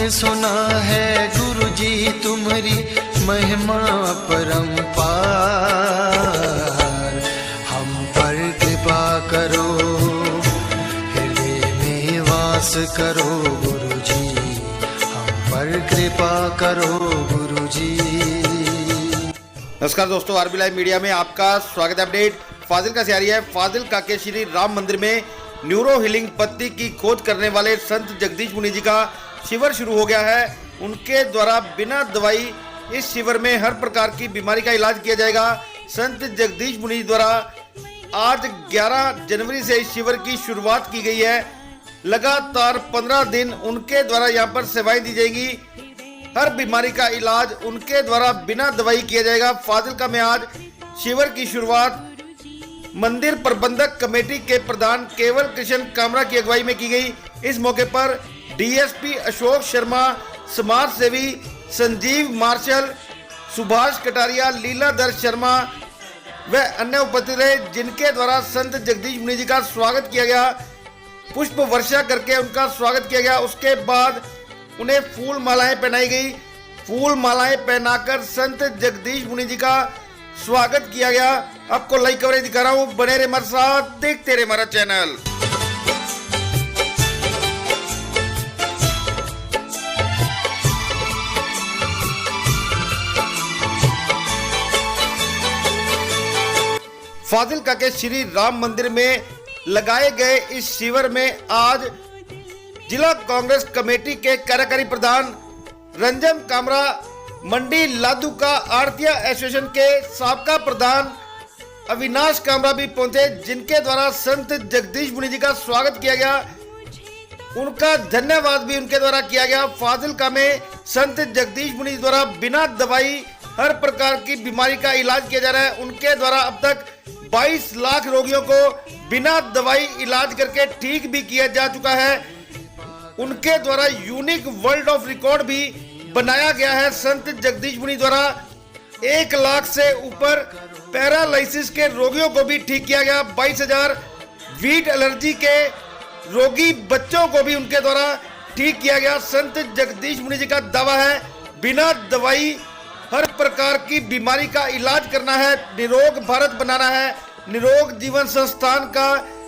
हमने सुना है गुरु जी तुम्हारी महिमा परंपार। हम पर कृपा करो, हृदय में वास करो गुरु जी, हम पर कृपा करो गुरु जी। नमस्कार दोस्तों, आरबी लाइव मीडिया में आपका स्वागत है। अपडेट फाजिल्का से आ रही है। फाजिल्का के श्री राम मंदिर में न्यूरो हीलिंग पद्धति की खोज करने वाले संत जगदीश मुनि जी का शिविर शुरू हो गया है। उनके द्वारा बिना दवाई इस शिविर में हर प्रकार की बीमारी का इलाज किया जाएगा। संत जगदीश मुनि द्वारा आज 11 जनवरी से इस शिविर की शुरुआत की गई है। लगातार 15 दिन उनके द्वारा यहाँ पर सेवाएं दी जाएंगी। हर बीमारी का इलाज उनके द्वारा बिना दवाई किया जाएगा। फाजिल्का में आज शिविर की शुरुआत मंदिर प्रबंधक कमेटी के प्रधान केवल कृष्ण कामरा की अगुवाई में की गई। इस मौके पर डीएसपी अशोक शर्मा, समाज सेवी संजीव मार्शल, सुभाष कटारिया, लीलाधर शर्मा व अन्य उपस्थित रहे, जिनके द्वारा संत जगदीश मुनि जी का स्वागत किया गया। पुष्प वर्षा करके उनका स्वागत किया गया। उसके बाद उन्हें फूल मालाएं पहनाई गई। फूल मालाएं पहनाकर संत जगदीश मुनि जी का स्वागत किया गया। आपको लाइव कवरेज दिखा रहा हूं, बने रहे हमारे साथ, देखते रहे हमारा चैनल। फाजिल्का के श्री राम मंदिर में लगाए गए इस शिविर में आज जिला कांग्रेस कमेटी के कार्यकारी प्रधान रंजन कामरा, मंडी लादू का आरतिया एसोसिएशन के साबका प्रधान अविनाश कामरा भी पहुंचे, जिनके द्वारा संत जगदीश मुनि जी का स्वागत किया गया। उनका धन्यवाद भी उनके द्वारा किया गया। फाजिल्का में संत जगदीश मुनि द्वारा बिना दवाई हर प्रकार की बीमारी का इलाज किया जा रहा है। उनके द्वारा अब तक 22 लाख रोगियों को बिना दवाई इलाज करके ठीक भी किया जा चुका है। उनके द्वारा यूनिक वर्ल्ड ऑफ रिकॉर्ड भी बनाया गया है। संत जगदीश मुनि द्वारा 1 लाख से ऊपर पैरालिसिस के रोगियों को भी ठीक किया गया। 22,000 वीट एलर्जी के रोगी बच्चों को भी उनके द्वारा ठीक किया गया। संत जगदीश मुनि जी का दावा है बिना दवाई हर प्रकार की बीमारी का इलाज करना है, निरोग भारत बनाना है। निरोग जीवन संस्थान का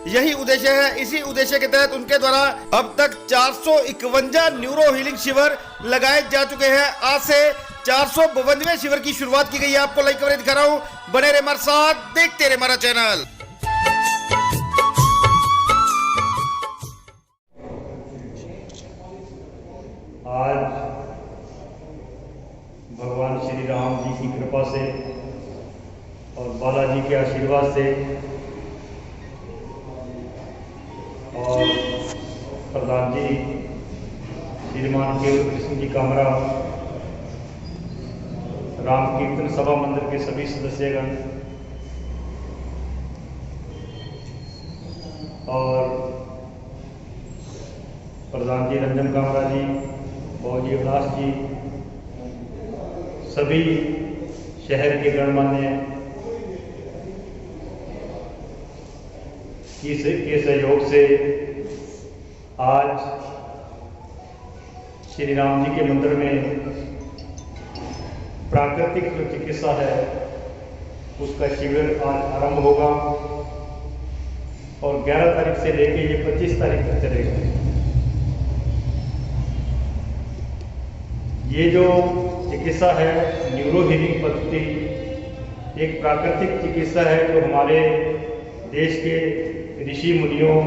यही उद्देश्य है। इसी उद्देश्य के तहत उनके द्वारा अब तक 451 न्यूरो हीलिंग शिविर लगाए जा चुके हैं। आज से 452वें शिविर की शुरुआत की गई है। आपको लाइव कवरेज दिखा रहा हूं, बने रहे हमारे साथ, देखते रहे हमारा चैनल। आज भगवान श्री राम जी की कृपा से और बालाजी के आशीर्वाद से और प्रधान जी श्रीमान केवल कृष्ण जी कामरा, राम कीर्तन सभा मंदिर के सभी सदस्यगण और प्रधान जी रंजन कामरा जी, बाबूजी अविनाश जी, सभी शहर के गणमान्य के सहयोग से आज श्री राम जी के मंदिर में प्राकृतिक जो चिकित्सा है उसका शिविर आज आरंभ होगा और 11 तारीख से लेके ये 25 तारीख तक चलेगा। ये जो चिकित्सा है न्यूरो हीलिंग पद्धति एक प्राकृतिक चिकित्सा है जो हमारे देश के ऋषि मुनियों,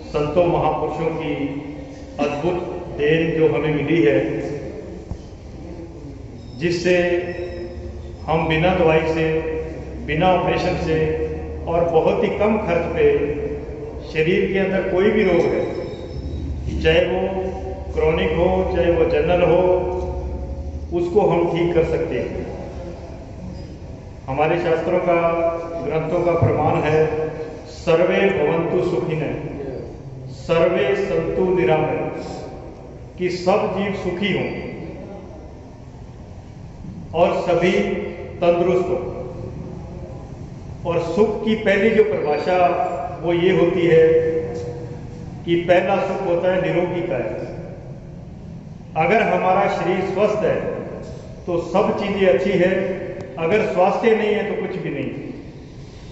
संतों, महापुरुषों की अद्भुत देन जो हमें मिली है, जिससे हम बिना दवाई से, बिना ऑपरेशन से और बहुत ही कम खर्च पे शरीर के अंदर कोई भी रोग है, चाहे वो क्रॉनिक हो, चाहे वो जनरल हो, उसको हम ठीक कर सकते हैं। हमारे शास्त्रों का, ग्रंथों का प्रमाण है सर्वे भवन्तु सुखिनः, सर्वे सन्तु निरामयः, कि सब जीव सुखी हों और सभी तंदुरुस्त हों। और सुख की पहली जो परिभाषा वो ये होती है कि पहला सुख होता है निरोगी काया। अगर हमारा शरीर स्वस्थ है तो सब चीज़ें अच्छी है, अगर स्वास्थ्य नहीं है तो कुछ भी नहीं।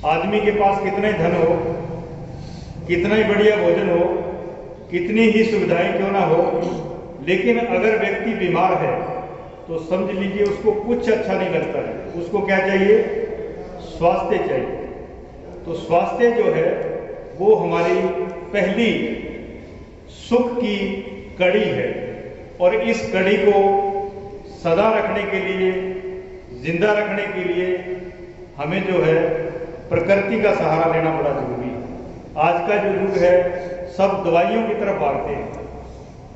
आदमी के पास कितना ही धन हो, कितना ही बढ़िया भोजन हो, कितनी ही सुविधाएं क्यों ना हो, लेकिन अगर व्यक्ति बीमार है तो समझ लीजिए उसको कुछ अच्छा नहीं लगता है। उसको क्या चाहिए? स्वास्थ्य चाहिए। तो स्वास्थ्य जो है वो हमारी पहली सुख की कड़ी है, और इस कड़ी को सदा रखने के लिए, जिंदा रखने के लिए हमें जो है प्रकृति का सहारा लेना बड़ा जरूरी है। आज का जो युग है सब दवाइयों की तरफ भागते हैं।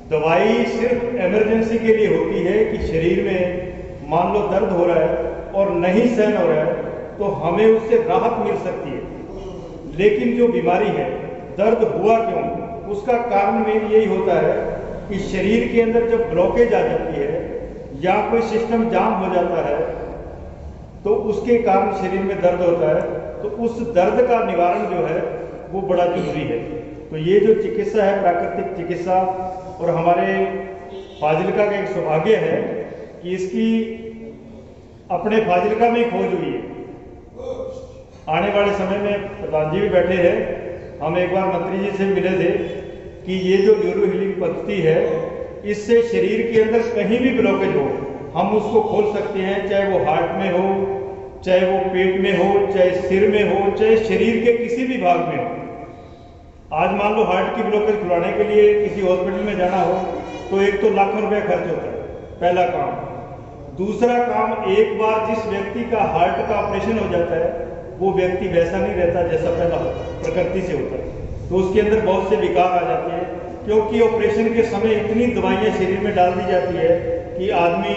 दवाई सिर्फ इमरजेंसी के लिए होती है कि शरीर में मान लो दर्द हो रहा है और नहीं सहन हो रहा है तो हमें उससे राहत मिल सकती है, लेकिन जो बीमारी है, दर्द हुआ क्यों, उसका कारण मेन यही होता है कि शरीर के अंदर जब ब्लॉकेज आ जाती है या कोई सिस्टम जाम हो जाता है तो उसके कारण शरीर में दर्द होता है। तो उस दर्द का निवारण जो है वो बड़ा जरूरी है। तो ये जो चिकित्सा है, प्राकृतिक चिकित्सा, और हमारे फाजिलका का एक सौभाग्य है कि इसकी अपने फाजिलका में खोज हुई है। आने वाले समय में प्रधान जी भी बैठे हैं, हम एक बार मंत्री जी से मिले थे कि ये जो न्यूरो हीलिंग पद्धति है इससे शरीर के अंदर कहीं भी ब्लॉकेज हो हम उसको खोल सकते हैं, चाहे वो हार्ट में हो, चाहे वो पेट में हो, चाहे सिर में हो, चाहे शरीर के किसी भी भाग में हो। आज मान लो हार्ट की ब्लॉकेज खुलाने के लिए किसी हॉस्पिटल में जाना हो तो एक तो लाखों रुपया खर्च होता है, पहला काम। दूसरा काम, एक बार जिस व्यक्ति का हार्ट का ऑपरेशन हो जाता है वो व्यक्ति वैसा नहीं रहता जैसा पहला प्रकृति से होता है। तो उसके अंदर बहुत से विकार आ जाते हैं, क्योंकि ऑपरेशन के समय इतनी दवाइयाँ शरीर में डाल दी जाती है कि आदमी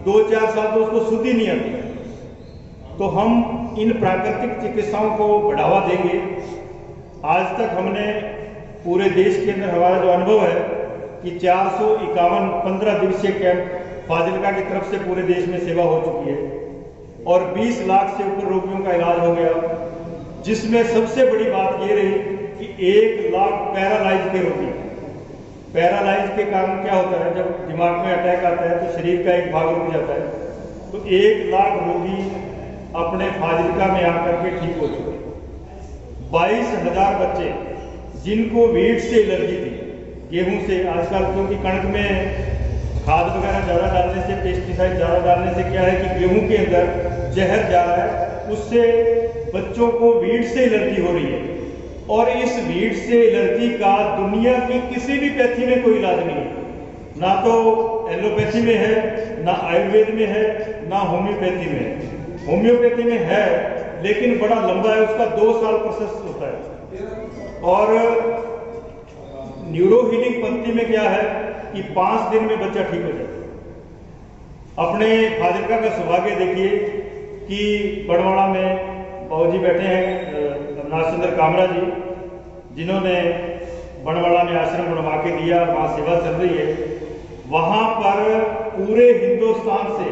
2-4 साल तो उसको शुद्ध ही नहीं आती। तो हम इन प्राकृतिक चिकित्साओं को बढ़ावा देंगे। आज तक हमने पूरे देश के अंदर हमारा जो अनुभव है कि 451 15 दिवसीय कैंप फाजिलका की तरफ से पूरे देश में सेवा हो चुकी है और 20 लाख से ऊपर रोगियों का इलाज हो गया, जिसमें सबसे बड़ी बात ये रही कि 1 लाख पैरालाइज के रोगी। पैरालाइज के कारण क्या होता है, जब दिमाग में अटैक आता है तो शरीर का एक भाग रुक जाता है। तो 1 लाख रोगी अपने फाजिलका में आकर के ठीक हो चुके। 22,000 बच्चे जिनको वीट से एलर्जी थी, गेहूं से, आजकल क्योंकि कणक में खाद वगैरह ज़्यादा डालने से, पेस्टिसाइड ज़्यादा डालने से क्या है कि गेहूं के अंदर जहर जा रहा है, उससे बच्चों को वीट से एलर्जी हो रही है। और इस वीट से एलर्जी का दुनिया की किसी भी पैथी में कोई इलाज नहीं है, ना तो एलोपैथी में है, ना आयुर्वेद में है, ना होम्योपैथी में है। होम्योपैथी में है लेकिन बड़ा लंबा है, उसका 2 साल प्रोसेस होता है। और न्यूरो हीलिंग पद्धति में क्या है कि 5 दिन में बच्चा ठीक हो जाता है। अपने फाजिलका का सौभाग्य देखिए कि बड़वाड़ा में बाबूजी बैठे हैं, नागचंद्र कामरा जी, जिन्होंने बड़वाड़ा में आश्रम बनवा के दिया, वहाँ सेवा चल रही है। वहाँ पर पूरे हिंदुस्तान से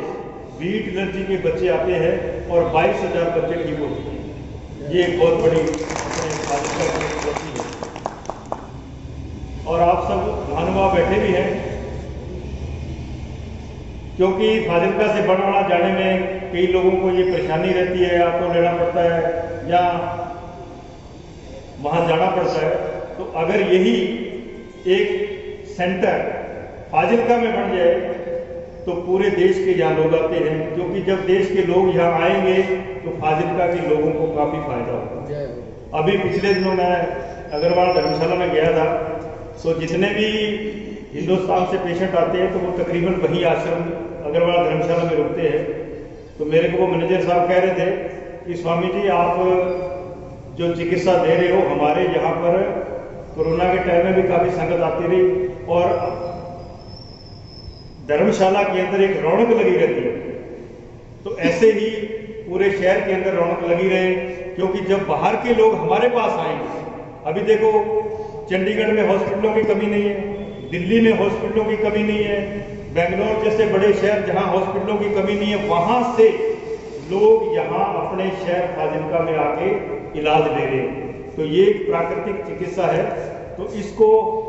वीट एलर्जी के बच्चे आते हैं और 22,000 बच्चे ठीक हो चुके हैं। ये एक बहुत बड़ी फाजिलका की उपलब्धि है। और आप सब महानुभाव बैठे भी हैं, क्योंकि फाजिलका से बड़वाड़ा जाने में कई लोगों को ये परेशानी रहती है, ऑटो लेना पड़ता है या वहाँ जाना पड़ता है। तो अगर यही एक सेंटर फाजिलका में बन जाए तो पूरे देश के यहाँ लोग आते हैं, क्योंकि जब देश के लोग यहाँ आएंगे तो फाजिलका के लोगों को काफ़ी फायदा होगा। अभी पिछले दिनों मैं अग्रवाल धर्मशाला में गया था, तो जितने भी हिंदुस्तान से पेशेंट आते हैं तो वो तकरीबन वही आश्रम अग्रवाल धर्मशाला में रुकते हैं। तो मेरे को वो मैनेजर साहब कह रहे थे कि स्वामी जी आप जो चिकित्सा दे रहे हो, हमारे यहाँ पर कोरोना के टाइम में भी काफ़ी संगत आती रही और धर्मशाला के अंदर एक रौनक लगी रहती है। तो ऐसे ही पूरे शहर के अंदर रौनक लगी रहे, क्योंकि जब बाहर के लोग हमारे पास आएंगे, अभी देखो चंडीगढ़ में हॉस्पिटलों की कमी नहीं है, दिल्ली में हॉस्पिटलों की कमी नहीं है, बेंगलोर जैसे बड़े शहर जहां हॉस्पिटलों की कमी नहीं है, वहां से लोग यहाँ अपने शहर फाजिलका में आके इलाज ले रहे हैं। तो ये एक प्राकृतिक चिकित्सा है तो इसको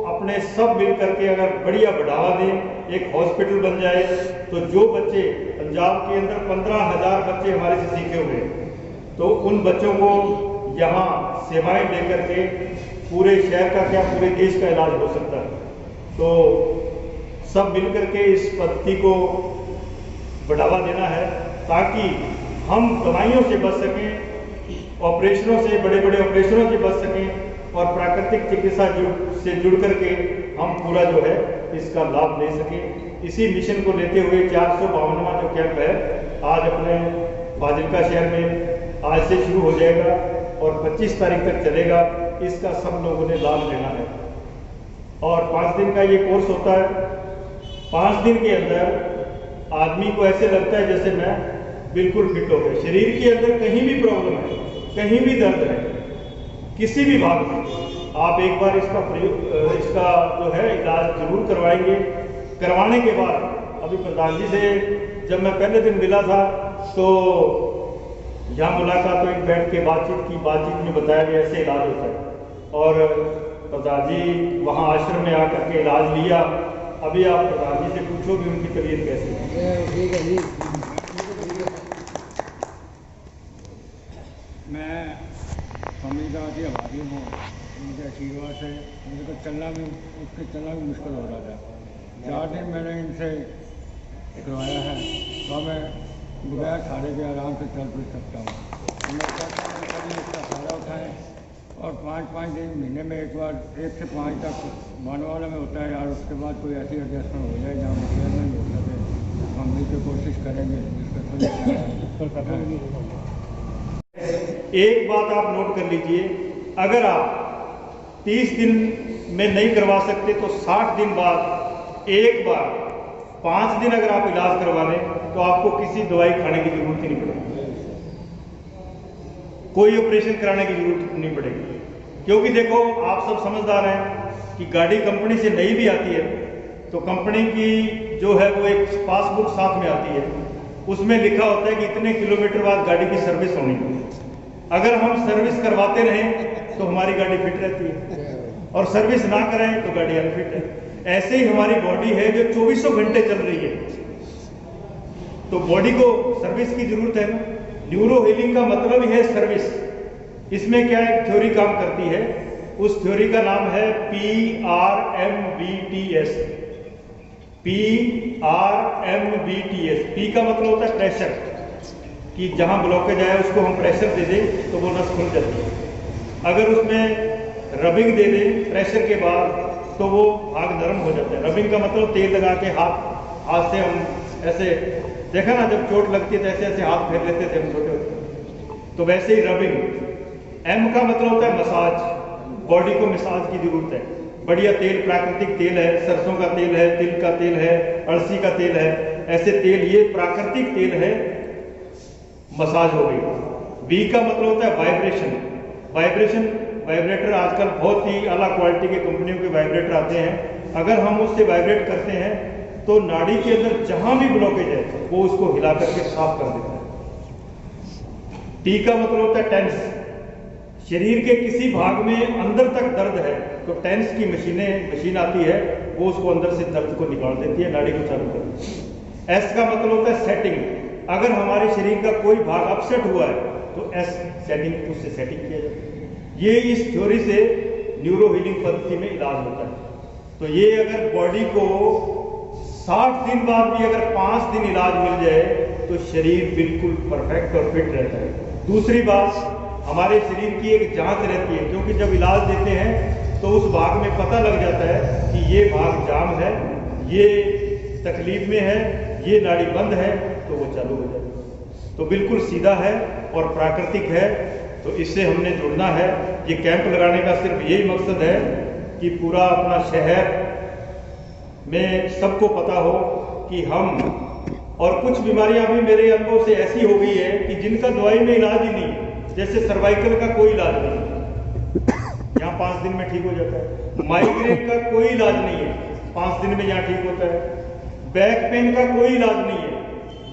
अपने सब मिल करके अगर बढ़िया बढ़ावा दें, एक हॉस्पिटल बन जाए, तो जो बच्चे पंजाब के अंदर 15,000 बच्चे हमारे से सीखे हुए हैं, तो उन बच्चों को यहाँ सेवाएं देकर के पूरे शहर का क्या पूरे देश का इलाज हो सकता है। तो सब मिलकर के इस पद्धति को बढ़ावा देना है ताकि हम दवाइयों से बच सकें, ऑपरेशनों से, बड़े बड़े ऑपरेशनों से बच सकें और प्राकृतिक चिकित्सा से जुड़ करके हम पूरा जो है इसका लाभ ले सकें। इसी मिशन को लेते हुए 452वां जो कैंप है आज अपने फाजिल्का शहर में आज से शुरू हो जाएगा और 25 तारीख तक चलेगा। इसका सब लोगों ने लाभ लेना है और 5 दिन का ये कोर्स होता है। 5 दिन के अंदर आदमी को ऐसे लगता है जैसे मैं बिल्कुल फिट हो गया। शरीर के अंदर कहीं भी प्रॉब्लम है, कहीं भी दर्द है, किसी भी भाग में, आप एक बार इसका जो है इलाज जरूर करवाएंगे। करवाने के बाद अभी प्रधान जी से जब मैं पहले दिन मिला था तो यहाँ मुलाकात हुई, बैठ के बातचीत में बताया गया ऐसे इलाज होता है और प्रधान जी वहाँ आश्रम में आकर के इलाज लिया। अभी आप प्रधान जी से पूछो भी उनकी तबीयत कैसी है। ठीक है जी। मैं अमेरिका के आभारी हूँ, उनके आशीर्वाद से मुझे तो चलना भी मुश्किल हो रहा था। 4 दिन मैंने इनसे करवाया है तो मैं बगैर सहारे के आराम से चल फिर सकता हूँ। मैं चाहता हूँ कभी इसका सहारा उठाएँ और 5-5 दिन महीने में एक बार 1 से 5 तक मानवाला में होता है यार, उसके बाद कोई ऐसी एडजस्टमेंट हो जाए जहाँ शहर में हो सके। हम मिलकर कोशिश करेंगे इसका। एक बात आप नोट कर लीजिए, अगर आप 30 दिन में नहीं करवा सकते तो 60 दिन बाद एक बार 5 दिन अगर आप इलाज करवा लें तो आपको किसी दवाई खाने की जरूरत ही नहीं पड़ेगी, कोई ऑपरेशन कराने की जरूरत नहीं पड़ेगी। क्योंकि देखो आप सब समझदार हैं कि गाड़ी कंपनी से नई भी आती है तो कंपनी की जो है वो एक पासबुक साथ में आती है, उसमें लिखा होता है कि इतने किलोमीटर बाद गाड़ी की सर्विस होनी है। अगर हम सर्विस करवाते रहें तो हमारी गाड़ी फिट रहती है और सर्विस ना करें तो गाड़ी अनफिट है। ऐसे ही हमारी बॉडी है जो 24 घंटे चल रही है, तो बॉडी को सर्विस की जरूरत है ना। न्यूरो हीलिंग का मतलब ही है सर्विस। इसमें क्या एक थ्योरी काम करती है, उस थ्योरी का नाम है PRMBTS। PRMBTS, P का मतलब होता है प्रेशर, कि जहां ब्लॉकेज आया उसको हम प्रेशर दे दें तो वो नस खुल जाती है। अगर उसमें रबिंग दे दें प्रेशर के बाद तो वो भाग नरम हो जाता है। रबिंग का मतलब तेल लगा के हाथ से हम ऐसे, देखा ना जब चोट लगती है तो ऐसे ऐसे हाथ फेर लेते थे हम छोटे होते, तो वैसे ही रबिंग। M का मतलब होता है मसाज, बॉडी को मसाज की जरूरत है। बढ़िया तेल, प्राकृतिक तेल है, सरसों का तेल है, तिल का तेल है, अड़सी का तेल है, ऐसे तेल, ये प्राकृतिक तेल है, मसाज हो गई। B का मतलब होता है वाइब्रेशन। वाइब्रेटर आजकल बहुत ही आला क्वालिटी के कंपनियों के वाइब्रेटर आते हैं। अगर हम उससे वाइब्रेट करते हैं तो नाड़ी के अंदर जहां भी ब्लॉकेज है वो उसको हिला करके साफ कर देता है। T का मतलब होता है टेंस। शरीर के किसी भाग में अंदर तक दर्द है तो टेंस की मशीन आती है, वो उसको अंदर से दर्द को निकाल देती है, नाड़ी को चालू कर देती है। S का मतलब होता है सेटिंग। अगर हमारे शरीर का कोई भाग अपसेट हुआ है तो S सेटिंग, उससे सेटिंग किया जाता है। ये इस थ्योरी से न्यूरो हीलिंग पद्धति में इलाज होता है। तो ये अगर बॉडी को 60 दिन बाद भी अगर 5 दिन इलाज मिल जाए तो शरीर बिल्कुल परफेक्ट और फिट रहता है। दूसरी बात, हमारे शरीर की एक जांच रहती है, क्योंकि जब इलाज देते हैं तो उस भाग में पता लग जाता है कि ये भाग जाम है, ये तकलीफ में है, ये नाड़ी बंद है, तो वो चालू हो जाता है। तो बिल्कुल सीधा है और प्राकृतिक है। तो इससे हमने जुड़ना है। ये कैंप लगाने का सिर्फ यही मकसद है कि पूरा अपना शहर में सबको पता हो कि हम, और कुछ बीमारियां भी मेरे अनुभव से ऐसी हो गई है कि जिनका दवाई में इलाज ही नहीं है। जैसे सर्वाइकल का कोई इलाज नहीं है, यहाँ 5 दिन में ठीक हो जाता है। माइग्रेन का कोई इलाज नहीं है, 5 दिन में यहाँ ठीक होता है। बैक पेन का कोई इलाज नहीं है,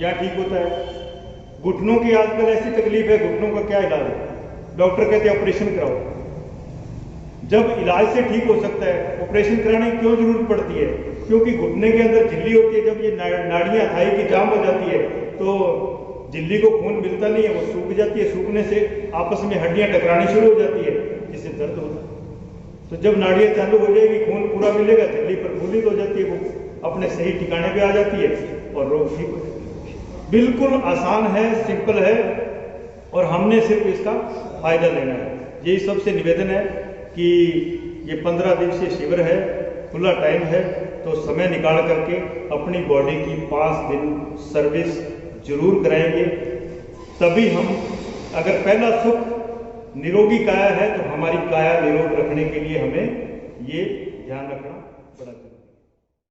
यहाँ ठीक होता है। घुटनों की आजकल ऐसी तकलीफ है, घुटनों का क्या इलाज है? डॉक्टर कहते हैं ऑपरेशन कराओ। जब इलाज से ठीक हो सकता है, ऑपरेशन कराने की क्यों जरूरत पड़ती है? क्योंकि घुटने के अंदर झिल्ली होती है, जब ये नाड़ियाँ थाई की जाम हो जाती है तो झिल्ली को खून मिलता नहीं है, वो सूख जाती है, सूखने से आपस में हड्डियाँ टकरानी शुरू हो जाती है, जिससे दर्द होता है। तो जब नाड़ियाँ चालू हो जाएगी, खून पूरा मिलेगा, झिल्ली प्रफुल्लित हो जाती है, वो अपने सही ठिकाने पे आ जाती है और रोग ठीक हो जाता है। बिल्कुल आसान है, सिंपल है और हमने सिर्फ इसका फायदा लेना है। यही सबसे निवेदन है कि ये 15 दिवसीय शिविर है, खुला टाइम है, तो समय निकाल करके अपनी बॉडी की 5 दिन सर्विस जरूर कराएंगे। तभी हम, अगर पहला सुख निरोगी काया है तो हमारी काया निरोग रखने के लिए हमें ये ध्यान रखना